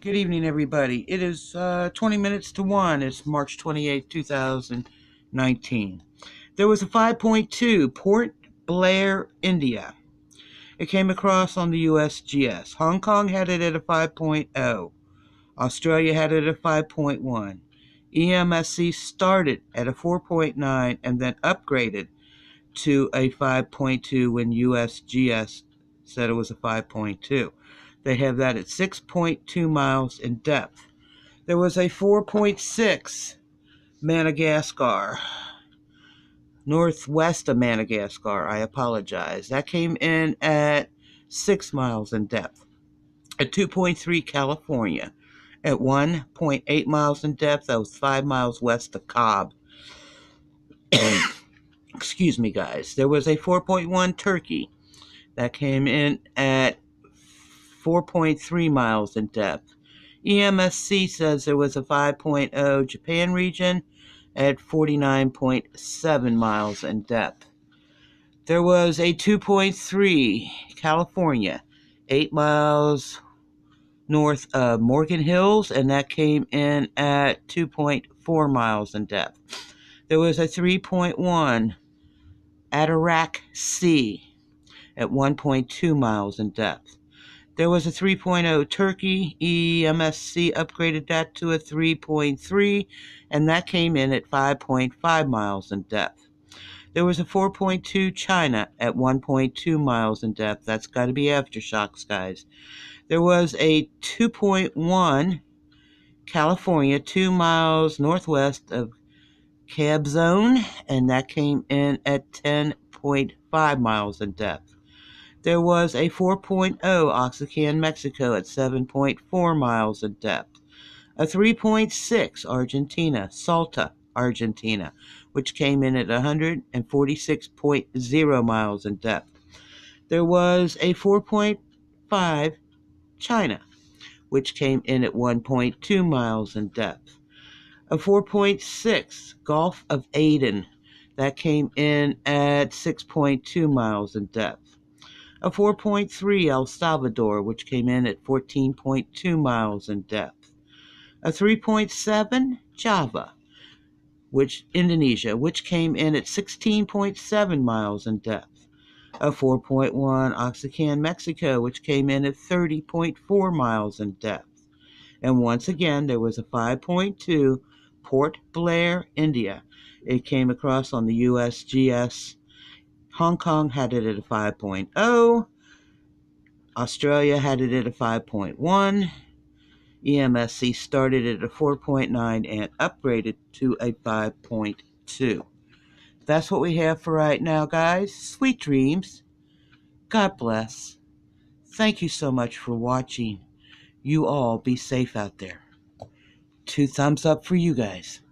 Good evening, everybody. It is 20 minutes to 1. It's March 28th, 2019. There was a 5.2, Port Blair, India. It came across on the Usgs. Hong Kong had it at a 5.0. Australia had it at a 5.1. EMSC started at a 4.9 and then upgraded to a 5.2 when USGS said it was a 5.2. They have that at 6.2 miles in depth. There was a 4.6 Madagascar, northwest of Madagascar, I apologize. That came in at 6 miles in depth. A 2.3 California at 1.8 miles in depth. That was 5 miles west of Cobb. Excuse me, guys. There was a 4.1 Turkey. That came in at 4.3 miles in depth. EMSC says there was a 5.0 Japan region at 49.7 miles in depth. There was a 2.3 California, 8 miles north of Morgan Hills, and that came in at 2.4 miles in depth. There was a 3.1 Adirondack Sea at 1.2 miles in depth. There was a 3.0 Turkey. EMSC upgraded that to a 3.3, and that came in at 5.5 miles in depth. There was a 4.2 China at 1.2 miles in depth. That's got to be aftershocks, guys. There was a 2.1 California, 2 miles northwest of Cab Zone, and that came in at 10.5 miles in depth. There was a 4.0 Oaxacan, Mexico at 7.4 miles in depth. A 3.6 Argentina, Salta, Argentina, which came in at 146.0 miles in depth. There was a 4.5 China, which came in at 1.2 miles in depth. A 4.6 Gulf of Aden, that came in at 6.2 miles in depth. A 4.3 El Salvador, which came in at 14.2 miles in depth. A 3.7 Java, Indonesia, which came in at 16.7 miles in depth. A 4.1 Oaxacan, Mexico, which came in at 30.4 miles in depth. And once again, there was a 5.2 Port Blair, India. It came across on the USGS. Hong Kong had it at a 5.0. Australia had it at a 5.1. EMSC started at a 4.9 and upgraded to a 5.2. That's what we have for right now, guys. Sweet dreams. God bless. Thank you so much for watching. You all be safe out there. 2 thumbs up for you guys.